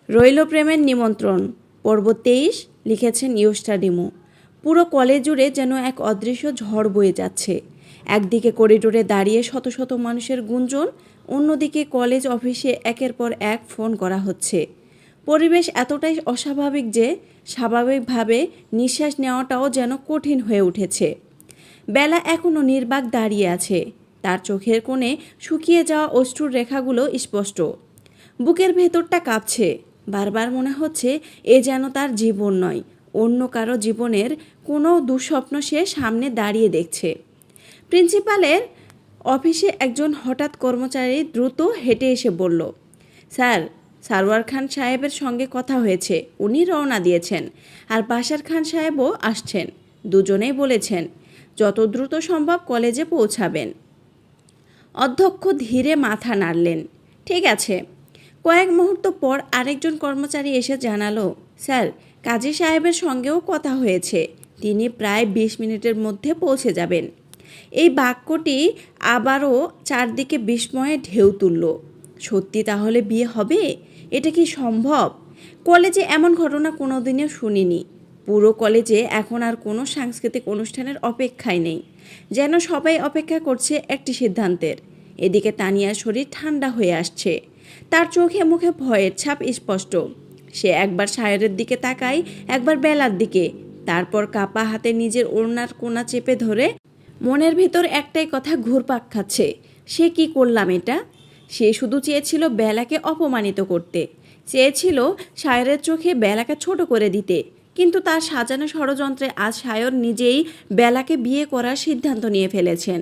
রইল প্রেমের নিমন্ত্রণ পর্ব ২৩ লিখেছেন ইউস্টাডিমু। পুরো কলেজ জুড়ে যেন এক অদৃশ্য ঝড় বয়ে যাচ্ছে। একদিকে করিডোরে দাঁড়িয়ে শত শত মানুষের গুঞ্জন, অন্যদিকে কলেজ অফিসে একের পর এক ফোন করা হচ্ছে। পরিবেশ এতটাই অস্বাভাবিক যে স্বাভাবিকভাবে নিঃশ্বাস নেওয়াটাও যেন কঠিন হয়ে উঠেছে। বেলা এখনও নির্বাক দাঁড়িয়ে আছে, তার চোখের কোণে শুকিয়ে যাওয়া অশ্রুর রেখাগুলো স্পষ্ট। বুকের ভেতরটা কাঁপছে, বারবার মনে হচ্ছে এ যেন তার জীবন নয়, অন্য কারো জীবনের কোনো দুঃস্বপ্ন সে সামনে দাঁড়িয়ে দেখছে। প্রিন্সিপালের অফিসে একজন হঠাৎ কর্মচারী দ্রুত হেঁটে এসে বলল, স্যার, সারওয়ার খান সাহেবের সঙ্গে কথা হয়েছে, উনি রওনা দিয়েছেন, আর বাশার খান সাহেবও আসছেন। দুজনেই বলেছেন যত দ্রুত সম্ভব কলেজে পৌঁছাবেন। অধ্যক্ষ ধীরে মাথা নাড়লেন। ঠিক আছে। কয়েক মুহূর্ত পর আরেকজন কর্মচারী এসে জানালো, স্যার, কাজী সাহেবের সঙ্গেও কথা হয়েছে, তিনি প্রায় ২০ মিনিটের মধ্যে পৌঁছে যাবেন। এই বাক্যটি আবারও চারদিকে বিস্ময়ে ঢেউ তুলল। সত্যি তাহলে বিয়ে হবে? এটা কি সম্ভব? কলেজে এমন ঘটনা কোনোদিনও শুনিনি। পুরো কলেজে এখন আর কোনো সাংস্কৃতিক অনুষ্ঠানের অপেক্ষায় নেই, যেন সবাই অপেক্ষা করছে একটি সিদ্ধান্তের। এদিকে তানিয়ার শরীর ঠান্ডা হয়ে আসছে, তার চোখে মুখে ভয়ের ছাপ স্পষ্ট। সে একবার সায়রের দিকে তাকায়, একবার বেলার দিকে, তারপর কাপা হাতে নিজের ওড়নার কোণা চেপে ধরে মনের ভিতর একটাই কথা ঘুরপাক খাচ্ছে, সে কি করলাম এটা? সে শুধু চেয়েছিল বেলাকে অপমানিত করতে, চেয়েছিল সায়রের চোখে বেলাকে ছোট করে দিতে, কিন্তু তার সাজানো ষড়যন্ত্রে আজ সায়র নিজেই বেলাকে বিয়ে করার সিদ্ধান্ত নিয়ে ফেলেছেন।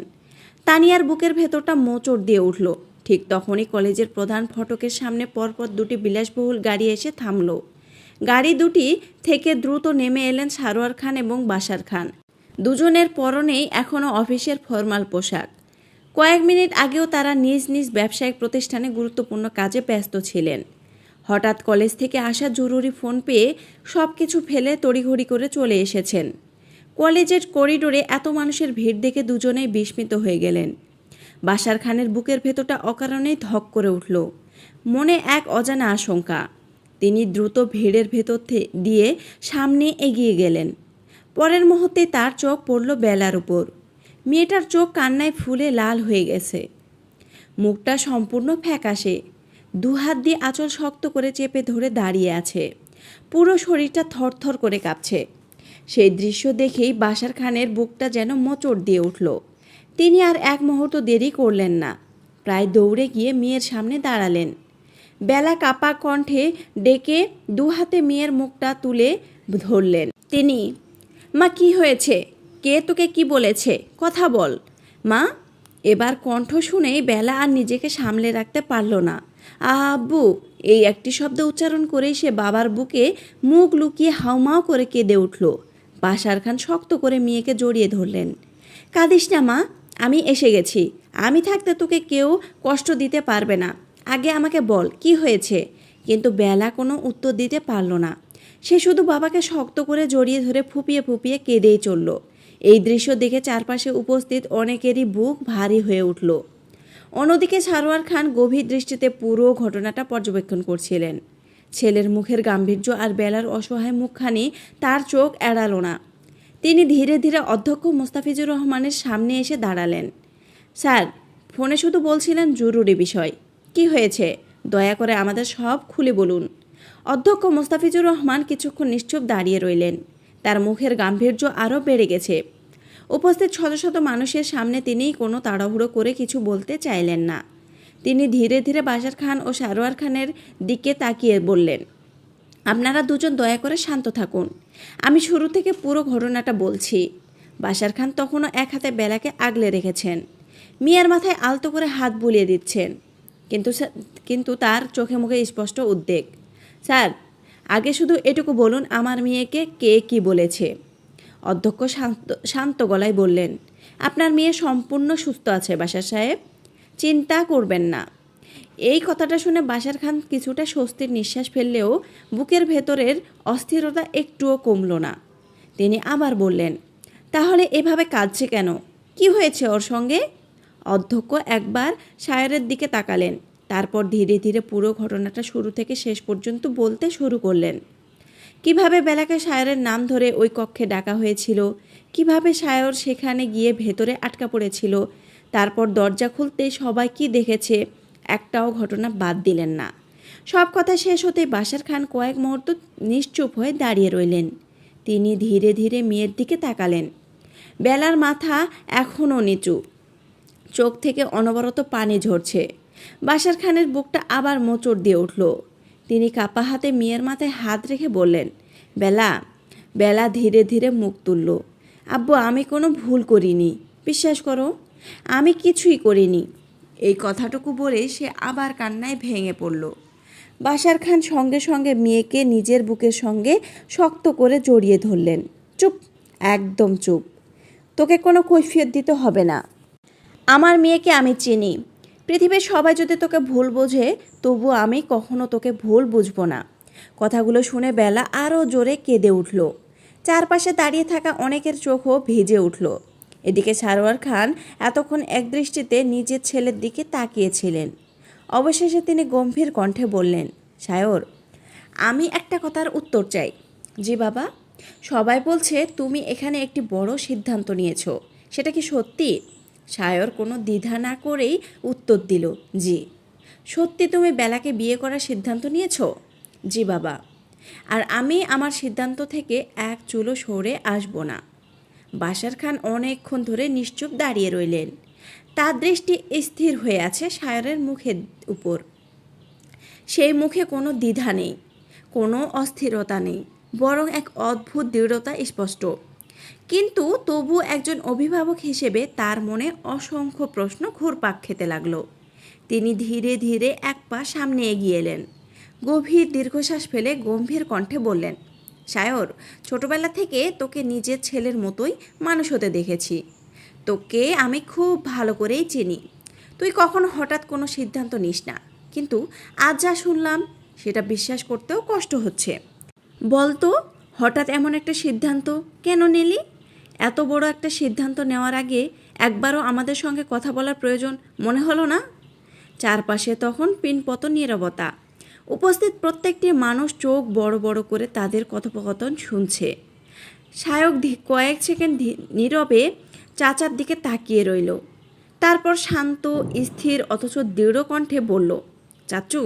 তানিয়ার বুকের ভেতরটা মোচড় দিয়ে উঠল। ঠিক তখনই কলেজের প্রধান ফটকের সামনে পরপর দুটি বিলাসবহুল গাড়ি এসে থামল। গাড়ি দুটি থেকে দ্রুত নেমে এলেন সারোয়ার খান এবং বাশার খান। দুজনের পরনেই এখনও অফিসের ফরমাল পোশাক। কয়েক মিনিট আগেও তারা নিজ নিজ ব্যবসায়িক প্রতিষ্ঠানে গুরুত্বপূর্ণ কাজে ব্যস্ত ছিলেন। হঠাৎ কলেজ থেকে আসা জরুরি ফোন পেয়ে সব কিছু ফেলে তড়িঘড়ি করে চলে এসেছেন। কলেজের করিডোরে এত মানুষের ভিড় দেখে দুজনেই বিস্মিত হয়ে গেলেন। বাশার খানের বুকের ভেতরটা অকারণেই ধক করে উঠল, মনে এক অজানা আশঙ্কা। তিনি দ্রুত ভিড়ের ভেতর দিয়ে সামনে এগিয়ে গেলেন। পরের মুহূর্তে তার চোখ পড়ল বেলার উপর। মেয়েটার চোখ কান্নায় ফুলে লাল হয়ে গেছে, মুখটা সম্পূর্ণ ফ্যাকাশে, দুহাত দিয়ে আঁচল শক্ত করে চেপে ধরে দাঁড়িয়ে আছে, পুরো শরীরটা থরথর করে কাঁপছে। সেই দৃশ্য দেখেই বাশার খানের বুকটা যেন মোচড় দিয়ে উঠল। তিনি আর এক মুহূর্ত দেরি করলেন না, প্রায় দৌড়ে গিয়ে মেয়ের সামনে দাঁড়ালেন। বেলা কাপা কণ্ঠে ডেকে দু হাতে মেয়ের মুখটা তুলে ধরলেন তিনি। মা, কি হয়েছে? কে তোকে কি বলেছে? কথা বল মা। এবার কণ্ঠ শুনেই বেলা আর নিজেকে সামলে রাখতে পারল না। আব্বু, এই একটি শব্দ উচ্চারণ করেই সে বাবার বুকে মুখ লুকিয়ে হাউমাউ করে কেঁদে উঠল। বাশার খান শক্ত করে মেয়েকে জড়িয়ে ধরলেন। কাঁদিস না মা, আমি এসে গেছি। আমি থাকতে তোকে কেউ কষ্ট দিতে পারবে না। আগে আমাকে বল, কি হয়েছে? কিন্তু বেলা কোনো উত্তর দিতে পারল না। সে শুধু বাবাকে শক্ত করে জড়িয়ে ধরে ফুপিয়ে ফুপিয়ে কেঁদেই চলল। এই দৃশ্য দেখে চারপাশে উপস্থিত অনেকেরই বুক ভারী হয়ে উঠল। অন্যদিকে সারোয়ার খান গভীর দৃষ্টিতে পুরো ঘটনাটা পর্যবেক্ষণ করছিলেন। ছেলের মুখের গাম্ভীর্য আর বেলার অসহায় মুখখানি তার চোখ এড়ালো না। তিনি ধীরে ধীরে অধ্যক্ষ মোস্তাফিজুর রহমানের সামনে এসে দাঁড়ালেন। স্যার, ফোনে শুধু বলছিলেন জরুরি বিষয়। কি হয়েছে? দয়া করে আমাদের সব খুলে বলুন। অধ্যক্ষ মোস্তাফিজুর রহমান কিছুক্ষণ নিশ্চুপ দাঁড়িয়ে রইলেন। তার মুখের গাম্ভীর্য আরও বেড়ে গেছে। উপস্থিত শত শত মানুষের সামনে তিনি কোনো তাড়াহুড়ো করে কিছু বলতে চাইলেন না। তিনি ধীরে ধীরে বাশার খান ও সারোয়ার খানের দিকে তাকিয়ে বললেন, আপনারা দুজন দয়া করে শান্ত থাকুন। আমি শুরু থেকে পুরো ঘটনাটা বলছি। বাশার খান তখনও এক হাতে বেলাকে আগলে রেখেছেন, মিয়ার মাথায় আলতো করে হাত বুলিয়ে দিচ্ছেন, কিন্তু তার চোখে মুখে স্পষ্ট উদ্বেগ। স্যার, আগে শুধু এটুকু বলুন, আমার মেয়েকে কে কি বলেছে? অধ্যক্ষ শান্ত গলায় বললেন, আপনার মেয়ে সম্পূর্ণ সুস্থ আছে বাশার সাহেব, চিন্তা করবেন না। এই কথাটা শুনে বাশার খান কিছুটা স্বস্তির নিঃশ্বাস ফেললেও বুকের ভেতরের অস্থিরতা একটুও কমল না। তিনি আবার বললেন, তাহলে এভাবে কাঁদছে কেন? কি হয়েছে ওর সঙ্গে? অধ্যক্ষ একবার সায়রের দিকে তাকালেন, তারপর ধীরে ধীরে পুরো ঘটনাটা শুরু থেকে শেষ পর্যন্ত বলতে শুরু করলেন। কিভাবে বেলাকে সায়রের নাম ধরে ওই কক্ষে ডাকা হয়েছিল, কিভাবে সায়র সেখানে গিয়ে ভেতরে আটকা পড়েছিল, তারপর দরজা খুলতে সবাই কি দেখেছে, একটাও ঘটনা বাদ দিলেন না। সব কথা শেষ হতেই বাশার খান কয়েক মুহূর্ত নিশ্চুপ হয়ে দাঁড়িয়ে রইলেন। তিনি ধীরে ধীরে মেয়ের দিকে তাকালেন। বেলার মাথা এখনও নিচু, চোখ থেকে অনবরত পানি ঝরছে। বাশার খানের বুকটা আবার মোচড় দিয়ে উঠল। তিনি কাপা হাতে মেয়ের মাথায় হাত রেখে বললেন, বেলা। বেলা ধীরে ধীরে মুখ তুলল। আব্বু, আমি কোনো ভুল করিনি, বিশ্বাস করো, আমি কিছুই করিনি। এই কথাটুকু বলে সে আবার কান্নায় ভেঙে পড়ল। বাশার খান সঙ্গে সঙ্গে মেয়েকে নিজের বুকের সঙ্গে শক্ত করে জড়িয়ে ধরলেন। চুপ, একদম চুপ, তোকে কোনো কৈফিয়ত দিতে হবে না। আমার মেয়েকে আমি চিনি। পৃথিবীর সবাই যদি তোকে ভুল বোঝে, তবু আমি কখনো তোকে ভুল বুঝবো না। কথাগুলো শুনে বেলা আরও জোরে কেঁদে উঠল। চারপাশে দাঁড়িয়ে থাকা অনেকের চোখও ভিজে উঠল। এদিকে সারোয়ার খান এতক্ষণ একদৃষ্টিতে নিজের ছেলের দিকে তাকিয়েছিলেন। অবশেষে তিনি গম্ভীর কণ্ঠে বললেন, সায়র, আমি একটা কথার উত্তর চাই। জি বাবা। সবাই বলছে তুমি এখানে একটি বড় সিদ্ধান্ত নিয়েছো, সেটা কি সত্যি? সায়র কোনো দ্বিধা না করেই উত্তর দিল, জি। সত্যি তুমি বেলাকে বিয়ে করার সিদ্ধান্ত নিয়েছো? জি বাবা। আর আমি আমার সিদ্ধান্ত থেকে এক চুলও সরে আসব না। বাশার খান অনেকক্ষণ ধরে নিশ্চুপ দাঁড়িয়ে রইলেন। তার দৃষ্টি স্থির হয়ে আছে সায়রের মুখের উপর। সেই মুখে কোনো দ্বিধা নেই, কোনো অস্থিরতা নেই, বরং এক অদ্ভুত দৃঢ়তা স্পষ্ট। কিন্তু তবু একজন অভিভাবক হিসেবে তার মনে অসংখ্য প্রশ্ন ঘুরপাক খেতে লাগলো। তিনি ধীরে ধীরে এক পা সামনে এগিয়ে এলেন। গভীর দীর্ঘশ্বাস ফেলে গম্ভীর কণ্ঠে বললেন, সায়র, ছোটবেলা থেকে তোকে নিজের ছেলের মতোই মানুষ হতে দেখেছি। তোকে আমি খুব ভালো করেই চিনি। তুই কখনো হঠাৎ কোনো সিদ্ধান্ত নিস না, কিন্তু আজ যা শুনলাম সেটা বিশ্বাস করতেও কষ্ট হচ্ছে। বলতো, হঠাৎ এমন একটা সিদ্ধান্ত কেন নিলি? এত বড় একটা সিদ্ধান্ত নেওয়ার আগে একবারও আমাদের সঙ্গে কথা বলার প্রয়োজন মনে হলো না? চারপাশে তখন পিনপত নীরবতা। উপস্থিত প্রত্যেকটি মানুষ চোখ বড় বড় করে তাদের কথোপকথন শুনছে। সায়ক কয়েক সেকেন্ড নীরবে চাচার দিকে তাকিয়ে রইল। তারপর শান্ত, স্থির অথচ দৃঢ় কণ্ঠে বলল, চাচু,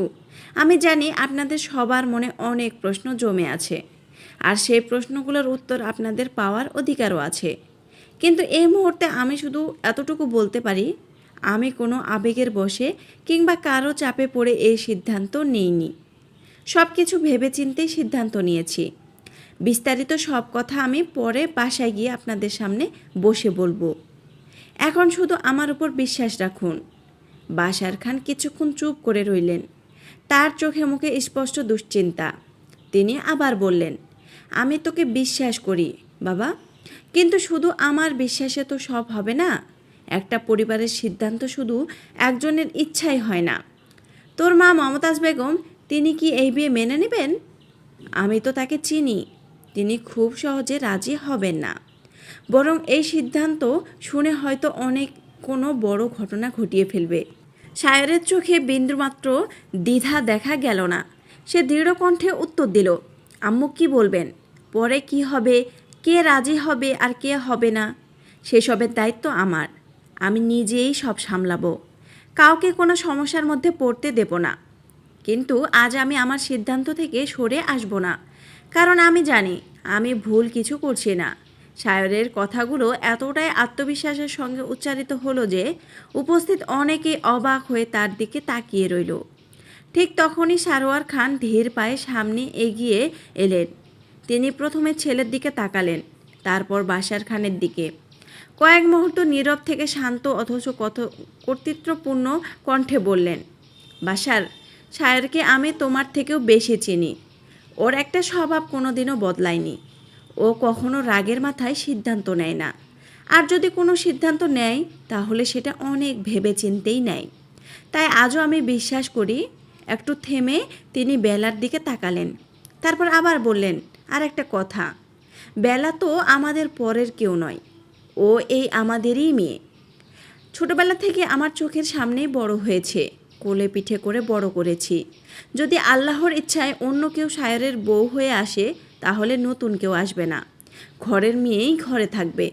আমি জানি আপনাদের সবার মনে অনেক প্রশ্ন জমে আছে, আর সেই প্রশ্নগুলোর উত্তর আপনাদের পাওয়ার অধিকারও আছে। কিন্তু এই মুহূর্তে আমি শুধু এতটুকু বলতে পারি, আমি কোনো আবেগের বশে কিংবা কারো চাপে পড়ে এই সিদ্ধান্ত নিইনি। সব কিছু ভেবেচিন্তেই সিদ্ধান্ত নিয়েছি। বিস্তারিত সব কথা আমি পরে বাসায় গিয়ে আপনাদের সামনে বসে বলবো। এখন শুধু আমার উপর বিশ্বাস রাখুন। বাশার খান কিছুক্ষণ চুপ করে রইলেন। তার চোখে মুখে স্পষ্ট দুশ্চিন্তা। তিনি আবার বললেন, আমি তোকে বিশ্বাস করি বাবা, কিন্তু শুধু আমার বিশ্বাসে তো সব হবে না। একটা পরিবারের সিদ্ধান্ত শুধু একজনের ইচ্ছাই হয় না। তোর মা মমতাজ বেগম, তিনি কি এই বিয়ে মেনে নেবেন? আমি তো তাকে চিনি, তিনি খুব সহজে রাজি হবেন না। বরং এই সিদ্ধান্ত শুনে হয়তো অনেক কোনো বড় ঘটনা ঘটিয়ে ফেলবে। সায়রের চোখে বিন্দুমাত্র দ্বিধা দেখা গেল না। সে দৃঢ় কণ্ঠে উত্তর দিল, আম্মু কি বলবেন, পরে কি হবে, কে রাজি হবে আর কে হবে না, সেসবের দায়িত্ব আমার। আমি নিজেই সব সামলাবো, কাউকে কোনো সমস্যার মধ্যে পড়তে দেব না। কিন্তু আজ আমি আমার সিদ্ধান্ত থেকে সরে আসব না, কারণ আমি জানি আমি ভুল কিছু করছি না। সায়রের কথাগুলো এতটাই আত্মবিশ্বাসের সঙ্গে উচ্চারিত হলো যে উপস্থিত অনেকেই অবাক হয়ে তার দিকে তাকিয়ে রইল। ঠিক তখনই সারোয়ার খান ধীর পায়ে সামনে এগিয়ে এলেন। তিনি প্রথমে ছেলের দিকে তাকালেন, তারপর বাশার খানের দিকে। কয়েক মুহূর্ত নীরব থেকে শান্ত অথচ কর্তৃত্বপূর্ণ কণ্ঠে বললেন, বাশার, সায়রকে আমি তোমার থেকেও বেশি চিনি। ওর একটা স্বভাব কোনোদিনও বদলায়নি। ও কখনো রাগের মাথায় সিদ্ধান্ত নেয় না, আর যদি কোনো সিদ্ধান্ত নেয় তাহলে সেটা অনেক ভেবেচিন্তেই নেয়। তাই আজও আমি বিশ্বাস করি। একটু থেমে তিনি বেলার দিকে তাকালেন, তারপর আবার বললেন, আর একটা কথা, বেলা তো আমাদের পরের কেউ নয়, ও এই আমাদেরই মেয়ে। ছোটবেলা থেকে আমার চোখের সামনেই বড় হয়েছে। কোলে পিঠে করে বড় করেছি। যদি আল্লাহর ইচ্ছায় অন্য কেউ সায়রের বউ হয়ে আসে তাহলে নতুন কেউ আসবে না, ঘরের মেয়েই ঘরে থাকবে।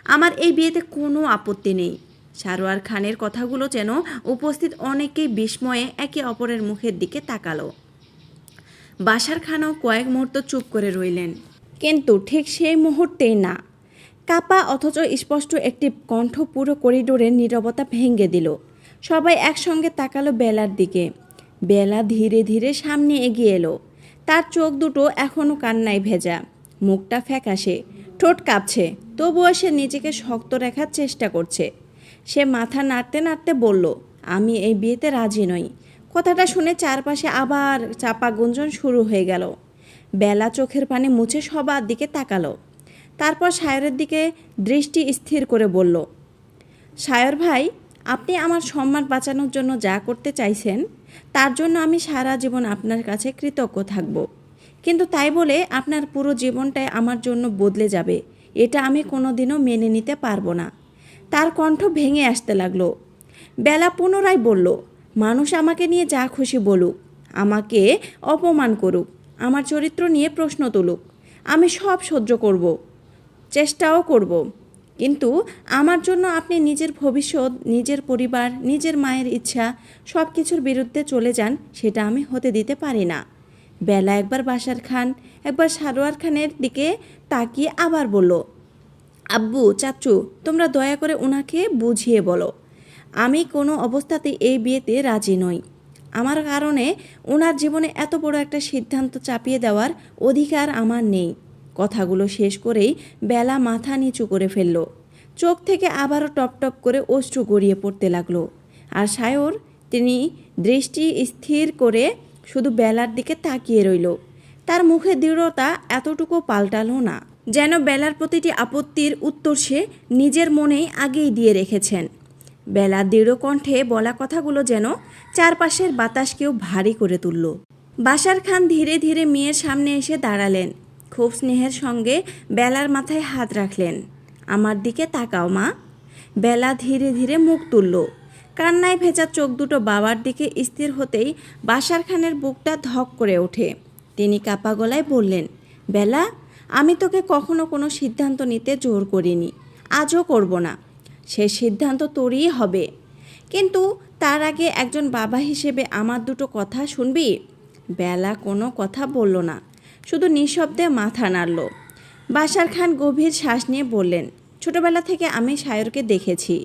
আমার এই বিয়েতে কোনো আপত্তি নেই। সারোয়ার খানের কথাগুলো যেন উপস্থিত অনেকেই বিস্ময়ে একে অপরের মুখের দিকে তাকালো। বাশার খানও কয়েক মুহূর্ত চুপ করে রইলেন, কিন্তু ঠিক সেই মুহূর্তেই না, কাপা অথচ স্পষ্ট একটি কণ্ঠ পুরো করিডোরের নীরবতা ভেঙে দিল। সবাই একসঙ্গে তাকালো বেলার দিকে। বেলা ধীরে ধীরে সামনে এগিয়ে এলো। তার চোখ দুটো এখনও কান্নায় ভেজা, মুখটা ফ্যাকাশে, ঠোঁট কাঁপছে, তবুও সে নিজেকে শক্ত রাখার চেষ্টা করছে। সে মাথা নাড়তে নাড়তে বলল, আমি এই বিয়েতে রাজি নই। কথাটা শুনে চারপাশে আবার চাপা গুঞ্জন শুরু হয়ে গেল। বেলা চোখের পানি মুছে সবার দিকে তাকালো। তারপর সায়রের দিকে দৃষ্টি স্থির করে বলল, সায়র ভাই, আপনি আমার সম্মান বাঁচানোর জন্য যা করতে চাইছেন তার জন্য আমি সারা জীবন আপনার কাছে কৃতজ্ঞ থাকব। কিন্তু তাই বলে আপনার পুরো জীবনটাই আমার জন্য বদলে যাবে, এটা আমি কোনোদিনও মেনে নিতে পারবো না। তার কণ্ঠ ভেঙে আসতে লাগলো। বেলা পুনরায় বলল, মানুষ আমাকে নিয়ে যা খুশি বলুক, আমাকে অপমান করুক, আমার চরিত্র নিয়ে প্রশ্ন তুলুক, আমি সব সহ্য করব, চেষ্টাও করব। কিন্তু আমার জন্য আপনি নিজের ভবিষ্যৎ, নিজের পরিবার, নিজের মায়ের ইচ্ছা সব কিছুর বিরুদ্ধে চলে যান, সেটা আমি হতে দিতে পারি না। বেলা একবার বাশার খান, একবার সারোয়ার খানের দিকে তাকিয়ে আবার বলল, আব্বু, চাচু, তোমরা দয়া করে ওনাকে বুঝিয়ে বলো আমি কোনো অবস্থাতেই এই বিয়েতে রাজি নই। আমার কারণে ওনার জীবনে এত বড় একটা সিদ্ধান্ত চাপিয়ে দেওয়ার অধিকার আমার নেই। কথাগুলো শেষ করেই বেলা মাথা নিচু করে ফেলল। চোখ থেকে আবারও টপ টপ করে অশ্রু গড়িয়ে পড়তে লাগলো। আর সায়র, তিনি দৃষ্টি স্থির করে শুধু বেলার দিকে তাকিয়ে রইল। তার মুখে দৃঢ়তা এতটুকু পাল্টালো না, যেন বেলার প্রতিটি আপত্তির উত্তর সে নিজের মনেই আগেই দিয়ে রেখেছেন। বেলা দৃঢ় কণ্ঠে বলা কথাগুলো যেন চারপাশের বাতাসকেও ভারী করে তুলল। বাশার খান ধীরে ধীরে মেয়ের সামনে এসে দাঁড়ালেন। খুব স্নেহের সঙ্গে বেলার মাথায় হাত রাখলেন। আমার দিকে তাকাও মা। বেলা ধীরে ধীরে মুখ তুলল। কান্নায় ভেজা চোখ দুটো বাবার দিকে স্থির হতেই বাশার খানের বুকটা ধক করে ওঠে। তিনি কাপা গলায় বললেন, বেলা, আমি তোকে কখনো কোনো সিদ্ধান্ত নিতে জোর করিনি, আজও করব না। সে সিদ্ধান্ত তোরই হবে। কিন্তু তার আগে একজন বাবা হিসেবে আমার দুটো কথা শুনবি? বেলা কোনো কথা বলল না, শুধু নিঃশব্দে মাথা নাড়ল। বাশার খান গভীর শ্বাস নিয়ে বললেন, ছোটবেলা থেকে আমি সায়রকে দেখেছি।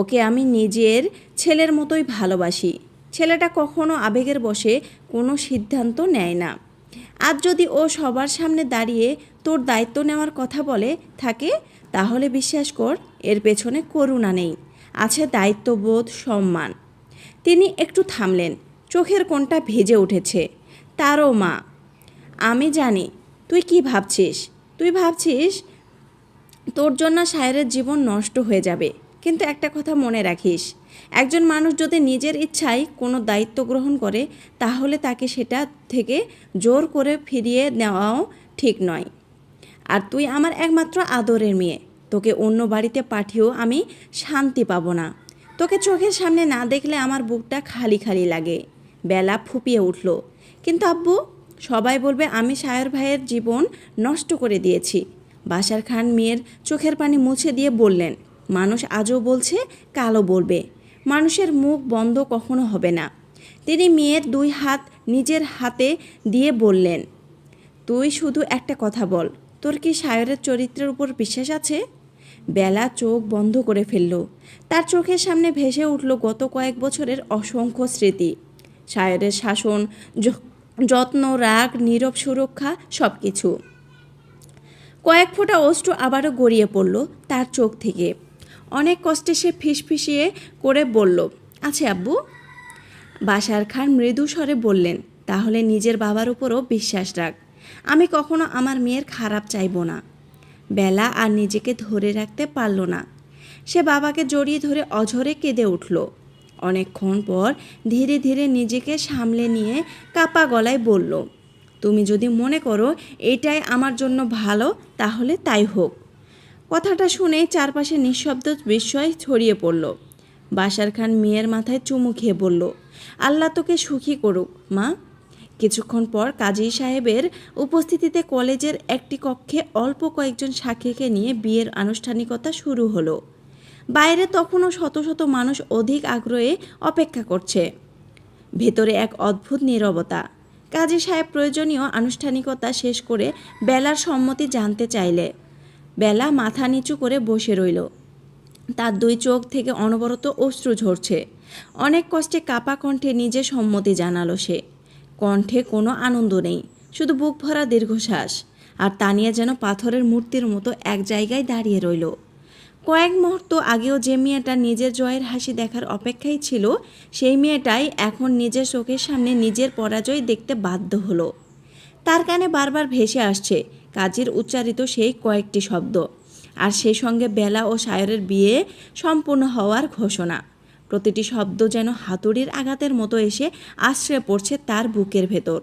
ওকে আমি নিজের ছেলের মতোই ভালোবাসি। ছেলেটা কখনো আবেগের বশে কোনো সিদ্ধান্ত নেয় না। আজ যদি ও সবার সামনে দাঁড়িয়ে তোর দায়িত্ব নেওয়ার কথা বলে থাকে, তাহলে বিশ্বাস কর, এর পেছনে করুণা নেই, আছে দায়িত্ববোধ, সম্মান। তিনি একটু থামলেন, চোখের কোণটা ভেজে উঠেছে। তারও মা, আমি জানি তুই কি ভাবছিস। তুই ভাবছিস তোর জন্য সায়রের জীবন নষ্ট হয়ে যাবে। কিন্তু একটা কথা মনে রাখিস, একজন মানুষ যদি নিজের ইচ্ছায় কোনো দায়িত্ব গ্রহণ করে, তাহলে তাকে সেটা থেকে জোর করে ফিরিয়ে নেওয়াও ঠিক নয়। আর তুই আমার একমাত্র আদরের মেয়ে। তোকে অন্য বাড়িতে পাঠিয়েও আমি শান্তি পাবো না। তোকে চোখের সামনে না দেখলে আমার বুকটা খালি খালি লাগে। বেলা ফুপিয়ে উঠল, কিন্তু আব্বু, সবাই বলবে আমি সায়র ভাইয়ের জীবন নষ্ট করে দিয়েছি। বাশার খান মেয়ের চোখের পানি মুছে দিয়ে বললেন, মানুষ আজও বলছে, কালও বলবে। মানুষের মুখ বন্ধ কখনো হবে না। তিনি মেয়ের দুই হাত নিজের হাতে দিয়ে বললেন, তুই শুধু একটা কথা বল, তোর কি সায়রের চরিত্রের উপর বিশ্বাস আছে? বেলা চোখ বন্ধ করে ফেলল। তার চোখের সামনে ভেসে উঠল গত কয়েক বছরের অসংখ্য স্মৃতি। সায়রের শাসন, যত্ন, রাগ, নীরব সুরক্ষা, সব কিছু। কয়েক ফোঁটা অশ্রু আবারও গড়িয়ে পড়ল তার চোখ থেকে। অনেক কষ্টে সে ফিসফিসিয়ে করে বলল, আছে আব্বু। বাশার খান মৃদু স্বরে বললেন, তাহলে নিজের বাবার উপরও বিশ্বাস রাখ। আমি কখনো আমার মেয়ের খারাপ চাইব না। বেলা আর নিজেকে ধরে রাখতে পারল না। সে বাবাকে জড়িয়ে ধরে অঝরে কেঁদে উঠল। অনেকক্ষণ পর ধীরে ধীরে নিজেকে সামলে নিয়ে কাপা গলায় বলল, তুমি যদি মনে করো এটাই আমার জন্য ভালো, তাহলে তাই হোক। কথাটা শুনে চারপাশে নিঃশব্দ বিস্ময় ছড়িয়ে পড়ল। বাশার খান মেয়ের মাথায় চুমু খেয়ে বলল, আল্লাহ তোকে সুখী করুক মা। কিছুক্ষণ পর কাজী সাহেবের উপস্থিতিতে কলেজের একটি কক্ষে অল্প কয়েকজন সাক্ষীকে নিয়ে বিয়ের আনুষ্ঠানিকতা শুরু হলো। বাইরে তখনও শত শত মানুষ অধিক আগ্রহে অপেক্ষা করছে। ভেতরে এক অদ্ভুত নীরবতা। কাজী সাহেব প্রয়োজনীয় আনুষ্ঠানিকতা শেষ করে বেলার সম্মতি জানতে চাইলে বেলা মাথা নিচু করে বসে রইল। তার দুই চোখ থেকে অনবরত অশ্রু ঝরছে। অনেক কষ্টে কাপা কণ্ঠে নিজে সম্মতি জানালো সে। কণ্ঠে কোনো আনন্দ নেই, শুধু বুক ভরা দীর্ঘশ্বাস। আর তানিয়া যেন পাথরের মূর্তির মতো এক জায়গায় দাঁড়িয়ে রইল। কয়েক মুহূর্ত আগেও যে মেয়েটা নিজের জয়ের হাসি দেখার অপেক্ষায় ছিল, সেই মেয়েটাই এখন নিজের চোখের সামনে নিজের পরাজয় দেখতে বাধ্য হলো। তার কানে বারবার ভেসে আসছে কাজীর উচ্চারিত সেই কয়েকটি শব্দ, আর সেই সঙ্গে বেলা ও সায়রের বিয়ে সম্পূর্ণ হওয়ার ঘোষণা। প্রতিটি শব্দ যেন হাতুড়ির আঘাতের মতো এসে আশ্রয় পড়ছে তার বুকের ভেতর।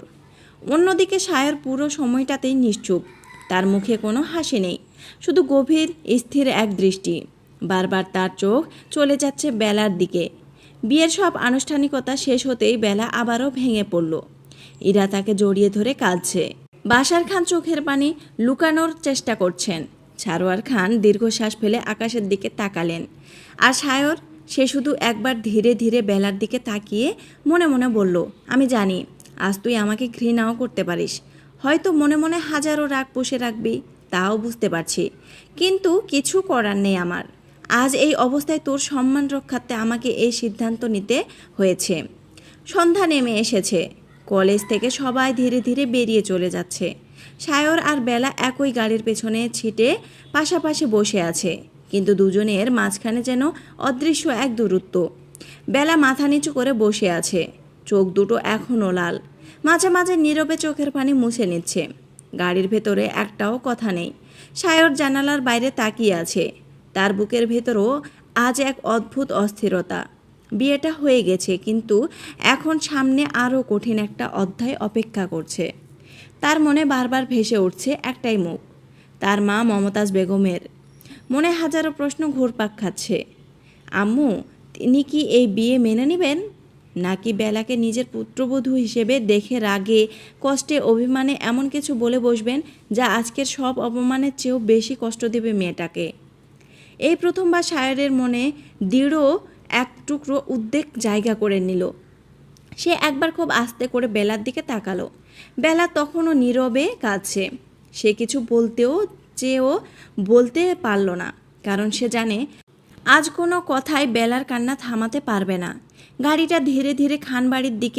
অন্যদিকে সায়র পুরো সময়টাতেই নিশ্চুপ, তার মুখে কোনো হাসি নেই, শুধু গভীর স্থির এক দৃষ্টি। বারবার তার চোখ চলে যাচ্ছে বেলার দিকে। বিয়ের সব আনুষ্ঠানিকতা শেষ হতেই বেলা আবারও ভেঙে পড়ল। ইরা তাকে জড়িয়ে ধরে কাঁদছে। বাশার খান চোখের পানি লুকানোর চেষ্টা করছেন। সারোয়ার খান দীর্ঘশ্বাস ফেলে আকাশের দিকে তাকালেন। আর সায়র, সে শুধু একবার ধীরে ধীরে বেলার দিকে তাকিয়ে মনে মনে বলল, আমি জানি আজ তুই আমাকে ঘৃণাও করতে পারিস, হয়তো মনে মনে হাজারো রাগ পুষে রাখবি, তাও বুঝতে পারছি, কিন্তু কিছু করার নেই আমার। আজ এই অবস্থায় তোর সম্মান রক্ষার্থে আমাকে এই সিদ্ধান্ত নিতে হয়েছে। সন্ধ্যা নেমে এসেছে। কলেজ থেকে সবাই ধীরে ধীরে বেরিয়ে চলে যাচ্ছে। সায়র আর বেলা একই গাড়ির পেছনে ছিটে পাশাপাশি বসে আছে, কিন্তু দুজনের মাঝখানে যেন অদৃশ্য এক দূরত্ব। বেলা মাথা নিচু করে বসে আছে, চোখ দুটো এখনও লাল। মাঝে মাঝে নীরবে চোখের পানি মুছে নিচ্ছে। গাড়ির ভেতরে একটাও কথা নেই। সায়র জানালার বাইরে তাকিয়ে আছে। তার বুকের ভেতরও আজ এক অদ্ভুত অস্থিরতা। বিয়েটা হয়ে গেছে, কিন্তু এখন সামনে আরও কঠিন একটা অধ্যায় অপেক্ষা করছে। তার মনে বারবার ভেসে উঠছে একটাই মুখ, তার মা মমতাজ বেগমের। মনে হাজারো প্রশ্ন ঘুরপাক খাচ্ছে। আম্মু, তিনি কি এই বিয়ে মেনে নেবেন, নাকি বেলাকে নিজের পুত্রবধূ হিসেবে দেখে রাগে কষ্টে অভিমানে এমন কিছু বলে বসবেন যা আজকের সব অপমানের চেয়েও বেশি কষ্ট দেবে মেয়েটাকে? এই প্রথমবার সায়রের মনে দৃঢ় এক টুকরো উদ্বেগ জায়গা করে নিল। সে একবার খুব আস্তে করে বেলার দিকে তাকালো। বেলা তখনও নীরবে কাঁদছে। সে কিছু বলতেও চেয়েও বলতে পারল না, কারণ সে জানে আজ কোনো কথাই বেলার কান্না থামাতে পারবে না। গাড়িটা ধীরে ধীরে খানবাড়ির দিকে